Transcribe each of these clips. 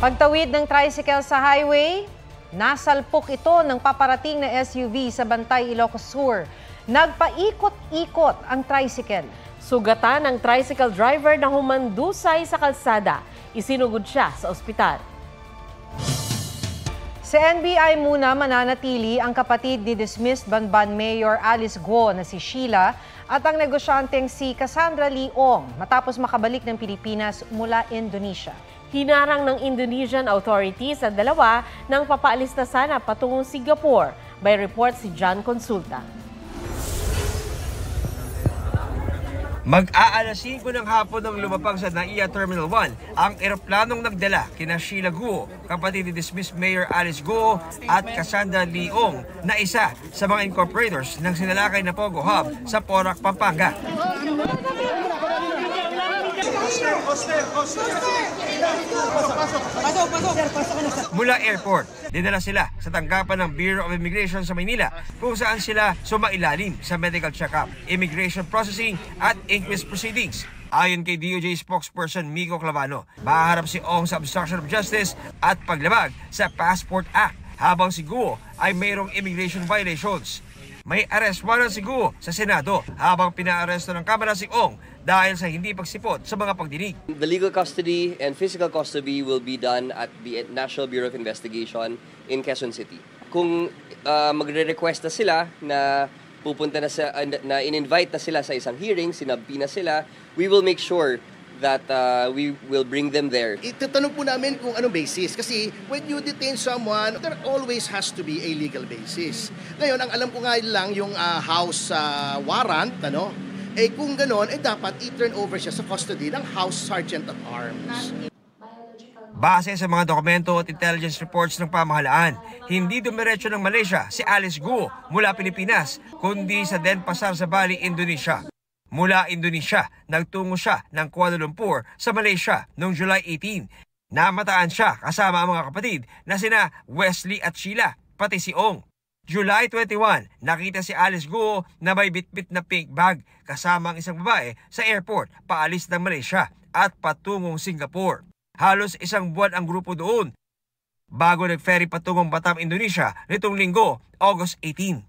Pagtawid ng tricycle sa highway, nasalpok ito ng paparating na SUV sa Bantay, Ilocos Sur. Nagpaikot-ikot ang tricycle. Sugatan ng tricycle driver na humandusay sa kalsada. Isinugod siya sa ospital. Sa NBI muna mananatili ang kapatid ni dismissed Banban Mayor Alice Guo na si Sheila at ang negosyanteng si Cassandra Leong matapos makabalik ng Pilipinas mula Indonesia. Hinarang ng Indonesian authorities ang dalawa nang papaalis na sana patungong Singapore. By report si John Consulta. Mag-aalas 5 ng hapon nang lumapag sa NAIA Terminal 1 ang eroplanong nagdala kina Sheila Guo, kapatid ni dismissed Mayor Alice Guo at Cassandra Leong na isa sa mga incorporators ng sinalakay na Pogo Hub sa Porac, Pampanga. Mula airport, dinala sila sa tanggapan ng Bureau of Immigration sa Maynila kung saan sila sumailalim sa medical check-up, immigration processing at inquest proceedings. Ayon kay DOJ spokesperson Miko Clavano, mahaharap si Ong sa obstruction of justice at paglabag sa Passport Act habang si Guo ay mayroong immigration violations. May arrest warrant si Guo sa Senado habang pinaaresto ng Kamara si Ong dahil sa hindi pagsipot sa mga pagdinig. The legal custody and physical custody will be done at the National Bureau of Investigation in Quezon City. Kung magre-request na sila na pupunta na na in-invite na sila sa isang hearing, sinabi na sila, we will make sure that we will bring them there. Itatanong po namin kung anong basis. Kasi when you detain someone, there always has to be a legal basis. Ngayon, ang alam ko nga lang yung house warrant, kung ganon, dapat i-turn over siya sa custody ng House Sergeant at Arms. Base sa mga dokumento at intelligence reports ng pamahalaan, hindi dumiretso ng Malaysia si Alice Guo mula Pilipinas, kundi sa Denpasar sa Bali, Indonesia. Mula Indonesia, nagtungo siya ng Kuala Lumpur sa Malaysia noong July 18. Namataan siya kasama ang mga kapatid na sina Wesley at Sheila, pati si Ong. July 21, nakita si Alice Guo na may bitbit na pink bag kasama ang isang babae sa airport paalis ng Malaysia at patungong Singapore. Halos isang buwan ang grupo doon bago nag-ferry patungong Batam, Indonesia nitong linggo, August 18.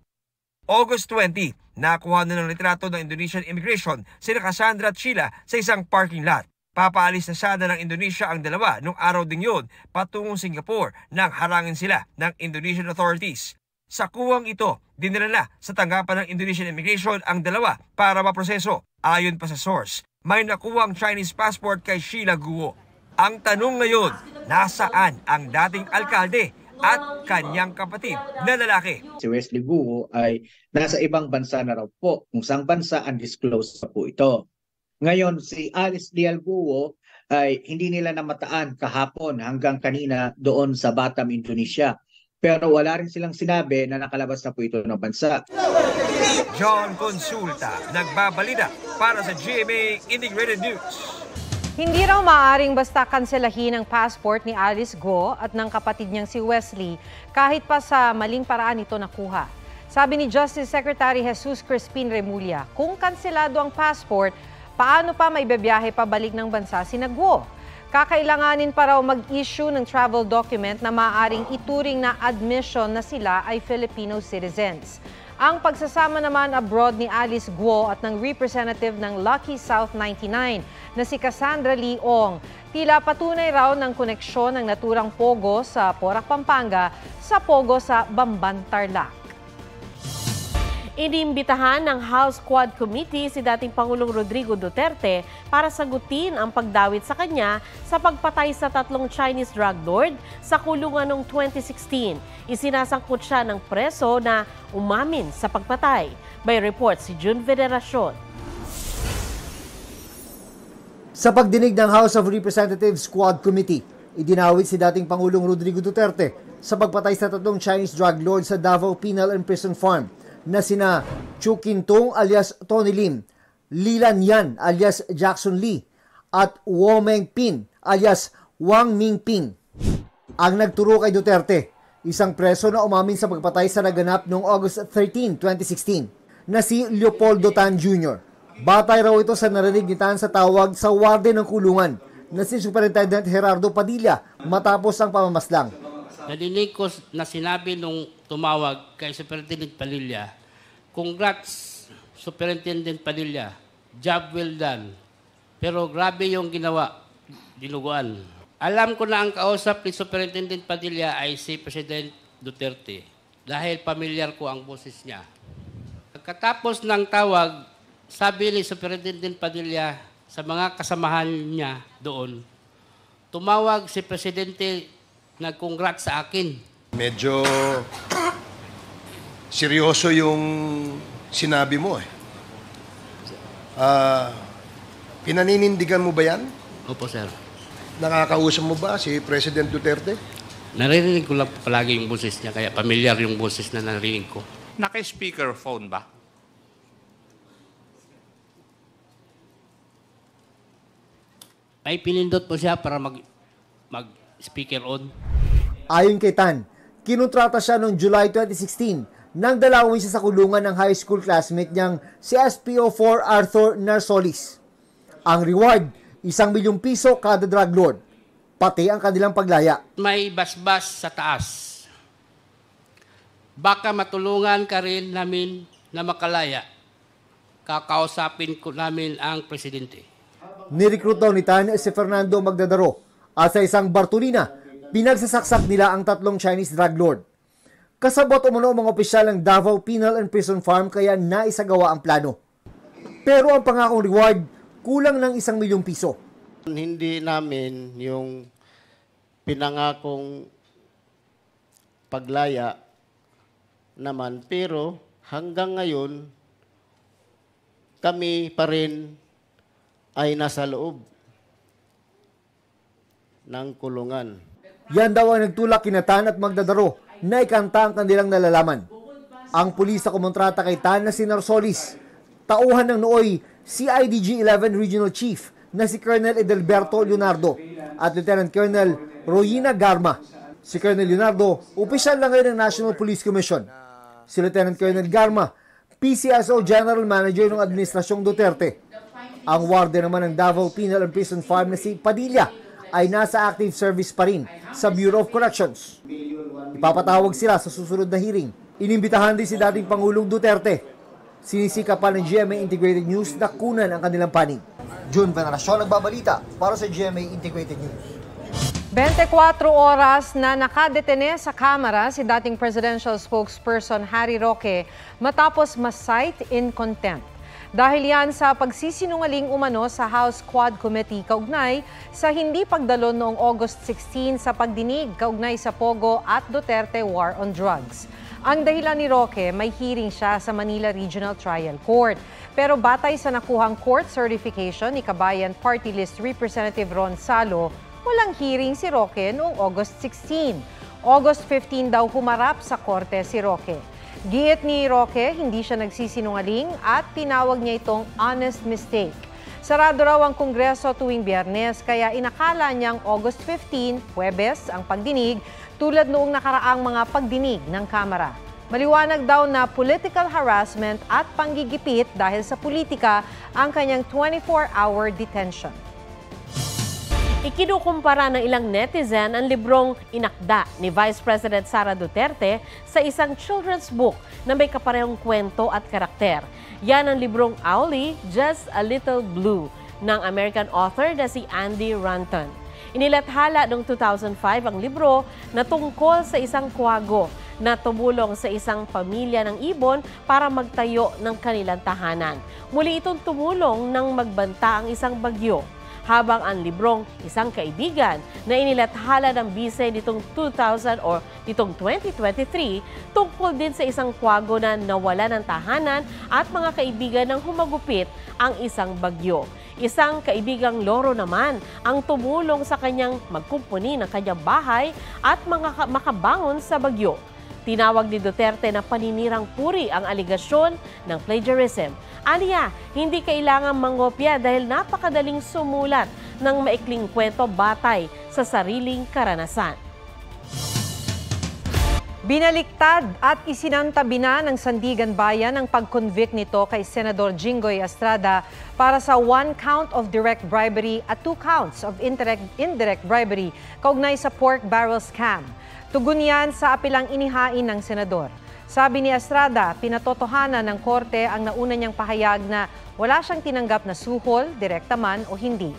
August 20, nakuha na ng litrato ng Indonesian Immigration sina Cassandra at Sheila sa isang parking lot. Papaalis na sana ng Indonesia ang dalawa nung araw ding yun patungong Singapore nang harangin sila ng Indonesian authorities. Sa kuwang ito, dinala na sa tanggapan ng Indonesian Immigration ang dalawa para maproseso. Ayon pa sa source, may nakuwang Chinese passport kay Sheila Guo. Ang tanong ngayon, nasaan ang dating alkalde at kanyang kapatid na lalaki? Si Wesley Guo ay nasa ibang bansa na raw po, kung saang bansa undisclosed pa po ito. Ngayon, si Alice Leal Guo ay hindi nila namataan kahapon hanggang kanina doon sa Batam, Indonesia. Pero wala rin silang sinabi na nakalabas na po ito ng bansa. John Consulta, nagbabalita para sa GMA Integrated News. Hindi raw maaaring basta kanselahin ang passport ni Alice Guo at ng kapatid niyang si Wesley kahit pa sa maling paraan ito nakuha. Sabi ni Justice Secretary Jesus Crispin Remulla, kung kanselado ang passport, paano pa may bibiyahe pabalik ng bansa si Guo? Kakailanganin pa raw mag-issue ng travel document na maaaring ituring na admission na sila ay Filipino citizens. Ang pagsasama naman abroad ni Alice Guo at ng representative ng Lucky South 99 na si Cassandra Leong, tila patunay raw ng koneksyon ng naturang Pogo sa Porac, Pampanga sa Pogo sa Bamban, Tarlac. Inimbitahan ng House Quad Committee si dating Pangulong Rodrigo Duterte para sagutin ang pagdawit sa kanya sa pagpatay sa 3 Chinese drug lord sa kulungan noong 2016. Isinasangkot siya ng preso na umamin sa pagpatay. By report si June Veneracion. Sa pagdinig ng House of Representatives Quad Committee, idinawit si dating Pangulong Rodrigo Duterte sa pagpatay sa 3 Chinese drug lord sa Davao Penal and Prison Farm na sina Chu Quintong alias Tony Lim, Lilan Yan alias Jackson Lee, at Womeng Pin alias Wang Mingping. Ang nagturo kay Duterte, isang preso na umamin sa pagpatay sa naganap noong August 13, 2016, na si Leopoldo Tan Jr. Batay raw ito sa narinig ni Tan sa tawag sa warden ng kulungan na si Superintendent Gerardo Padilla matapos ang pamamaslang. Nadinig ko na sinabi nung tumawag kay Superintendent Padilla, "Congrats, Superintendent Padilla, job well done." Pero grabe yung ginawa, dinuguan. Alam ko na ang kausap ni Superintendent Padilla ay si President Duterte dahil pamilyar ko ang boses niya. Pagkatapos ng tawag, sabi ni Superintendent Padilla sa mga kasamahan niya doon, tumawag si Presidente, nag-congrats sa akin. Medyo seryoso yung sinabi mo eh. Pinaninindigan mo ba yan? Opo, sir. Nakakausap mo ba si President Duterte? Naririnig ko lang palagi yung boses niya, kaya pamilyar yung boses na narinig ko. Naka-speakerphone ba? Ay pinindot po siya para mag-speaker on. Ayon kay Tan, kinontrata siya noong July 2016 nang dalawin siya sa kulungan ng high school classmate niyang si SPO4 Arthur Narsolis. Ang reward, 1 milyong piso kada drug lord, pati ang kanilang paglaya. May basbas sa taas. Baka matulungan ka rin namin na makalaya. Kakausapin ko namin ang presidente. Nirecruit daw ni Tan si Fernando Magdadaro at sa isang Bartolina, pinagsasaksak nila ang 3 Chinese drug lord. Kasabot umano ang mga opisyal ng Davao Penal and Prison Farm kaya naisagawa ang plano. Pero ang pangakong reward, kulang ng 1 milyong piso. Hindi namin yung pinangakong paglaya naman, pero hanggang ngayon, kami pa rin ay nasa loob ng kulungan. Yan daw ang nagtulak kina Tan at Magdadaro na ikanta ang kanilang nalalaman. Ang pulis sa kumontrata kay Tan na si Narsolis, tauhan ng nooy CIDG 11 Regional Chief na si Colonel Edelberto Leonardo at Lieutenant Colonel Royina Garma. Si Colonel Leonardo, opisyal na ngayon ng National Police Commission. Si Lieutenant Colonel Garma, PCSO General Manager ng Administrasyong Duterte. Ang warden naman ng Davao Penal and Prison Farm na si Padilla ay nasa active service pa rin sa Bureau of Corrections. Ipapatawag sila sa susunod na hearing. Inimbitahan din si dating Pangulong Duterte. Sinisika pa ng GMA Integrated News na kunan ang kanilang panig. June Veneracion nagbabalita para sa GMA Integrated News. 24 oras na nakadetene sa kamera si dating presidential spokesperson Harry Roque matapos ma-cite in contempt. Dahil yan sa pagsisinungaling umano sa House Quad Committee kaugnay sa hindi pagdalo noong August 16 sa pagdinig kaugnay sa Pogo at Duterte War on Drugs. Ang dahilan ni Roque, may hearing siya sa Manila Regional Trial Court. Pero batay sa nakuhang court certification ni Kabayan Party List Representative Ron Salo, walang hearing si Roque noong August 16. August 15 daw humarap sa korte si Roque. Giit ni Roque, hindi siya nagsisinungaling at tinawag niya itong honest mistake. Sarado raw ang Kongreso tuwing Biyernes kaya inakala niyang August 15, Huwebes, ang pagdinig tulad noong nakaraang mga pagdinig ng Kamara. Maliwanag daw na political harassment at panggigipit dahil sa politika ang kanyang 24-hour detention. Ikinukumpara ng ilang netizen ang librong inakda ni Vice President Sara Duterte sa isang children's book na may kaparehong kwento at karakter. Yan ang librong Owly, Just a Little Blue ng American author na si Andy Ranton. Inilathala noong 2005 ang libro na tungkol sa isang kwago na tumulong sa isang pamilya ng ibon para magtayo ng kanilang tahanan. Muli itong tumulong nang magbanta ang isang bagyo. Habang ang librong Isang Kaibigan na inilathala ng bise nitong 2023 tungkol din sa isang kwago na nawala ng tahanan at mga kaibigan ng humagupit ang isang bagyo. Isang kaibigang loro naman ang tumulong sa kanyang magkumpuni ng kanyang bahay at makabangon sa bagyo. Tinawag ni Duterte na paninirang puri ang aligasyon ng plagiarism. Aniya, hindi kailangang mangopya dahil napakadaling sumulat ng maikling kwento batay sa sariling karanasan. Binaliktad at isinantabi na ng Sandigan Bayan ang pag-convict nito kay Senador Jinggoy Estrada para sa 1 count of direct bribery at 2 counts of indirect bribery kaugnay sa pork barrel scam. Tugon yan sa apilang inihain ng senador. Sabi ni Estrada, pinatotohanan ng korte ang nauna niyang pahayag na wala siyang tinanggap na suhol, direkta man o hindi.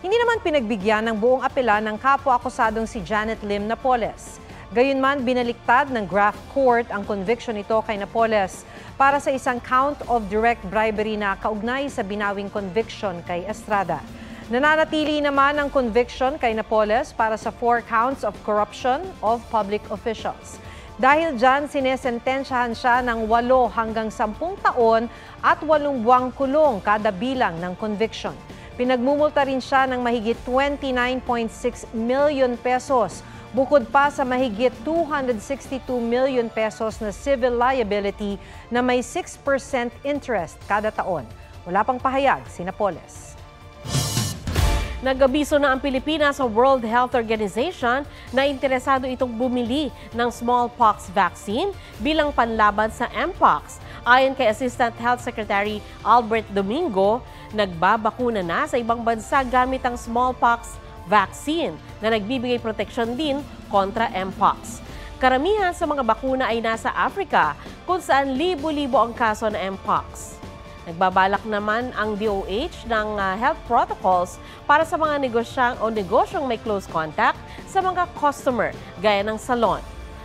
Hindi naman pinagbigyan ng buong apela ng kapwa-akusadong si Janet Lim Napoles. Gayunman, binaliktad ng Graft Court ang conviction nito kay Napoles para sa isang count of direct bribery na kaugnay sa binawing conviction kay Estrada. Nananatili naman ang conviction kay Napoles para sa 4 counts of corruption of public officials. Dahil dyan, sinesentensyahan siya ng 8 hanggang 10 taon at 8 buwang kulong kada bilang ng conviction. Pinagmumulta rin siya ng mahigit 29.6 million pesos. Bukod pa sa mahigit 262 million pesos na civil liability na may 6% interest kada taon. Wala pang pahayag si Napoles. Nag-abiso na ang Pilipinas sa World Health Organization na interesado itong bumili ng smallpox vaccine bilang panlaban sa Mpox. Ayon kay Assistant Health Secretary Albert Domingo, nagbabakuna na sa ibang bansa gamit ang smallpox vaccine na nagbibigay proteksyon din kontra Mpox. Karamihan sa mga bakuna ay nasa Africa kung saan libo-libo ang kaso ng Mpox. Nagbabalak naman ang DOH ng health protocols para sa mga negosyong may close contact sa mga customer gaya ng salon.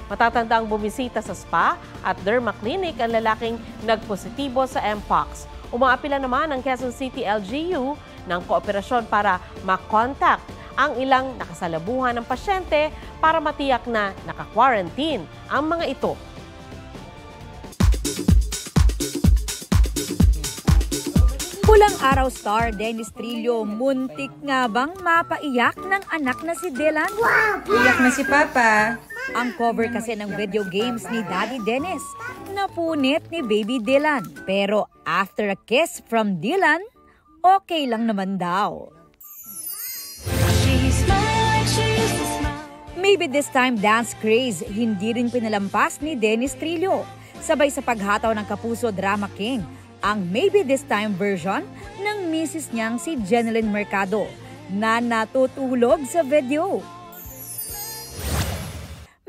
Matatanda ang bumisita sa spa at derma clinic ang lalaking nagpositibo sa Mpox. Umaapila naman ang Quezon City LGU ng kooperasyon para makontak ang ilang nakasalabuhan ng pasyente para matiyak na naka-quarantine ang mga ito. Pulang araw star Dennis Trillo, muntik nga bang mapaiyak ng anak na si Dylan? Wow! Iyak na si Papa. Ang cover kasi ng video games ni Daddy Dennis, napunit ni Baby Dylan. Pero after a kiss from Dylan, okay lang naman daw. Maybe this time dance craze, hindi rin pinalampas ni Dennis Trillo. Sabay sa paghataw ng Kapuso Drama King, ang Maybe This Time version ng misis niyang si Jeneline Mercado na natutulog sa video.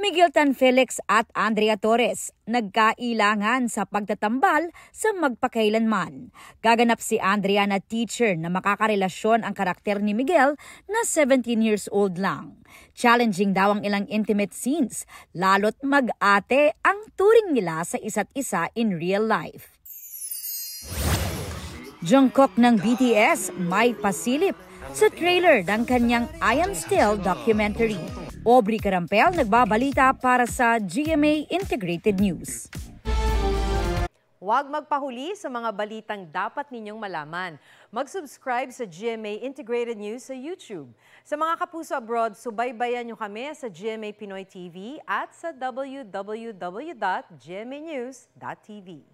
Miguel Tan Felix at Andrea Torres nagkailangan sa pagtatambal sa magpakailanman. Gaganap si Andrea na teacher na makakarelasyon ang karakter ni Miguel na 17 years old lang. Challenging daw ang ilang intimate scenes, lalo't mag-ate ang turing nila sa isa't isa in real life. Jungkook ng BTS may pasilip sa trailer ng kanyang I Am Still documentary. Aubrey Carampel nagbabalita para sa GMA Integrated News. Huwag magpahuli sa mga balitang dapat ninyong malaman. Mag-subscribe sa GMA Integrated News sa YouTube. Sa mga kapuso abroad, subaybayan nyo kami sa GMA Pinoy TV at sa www.gmanews.tv.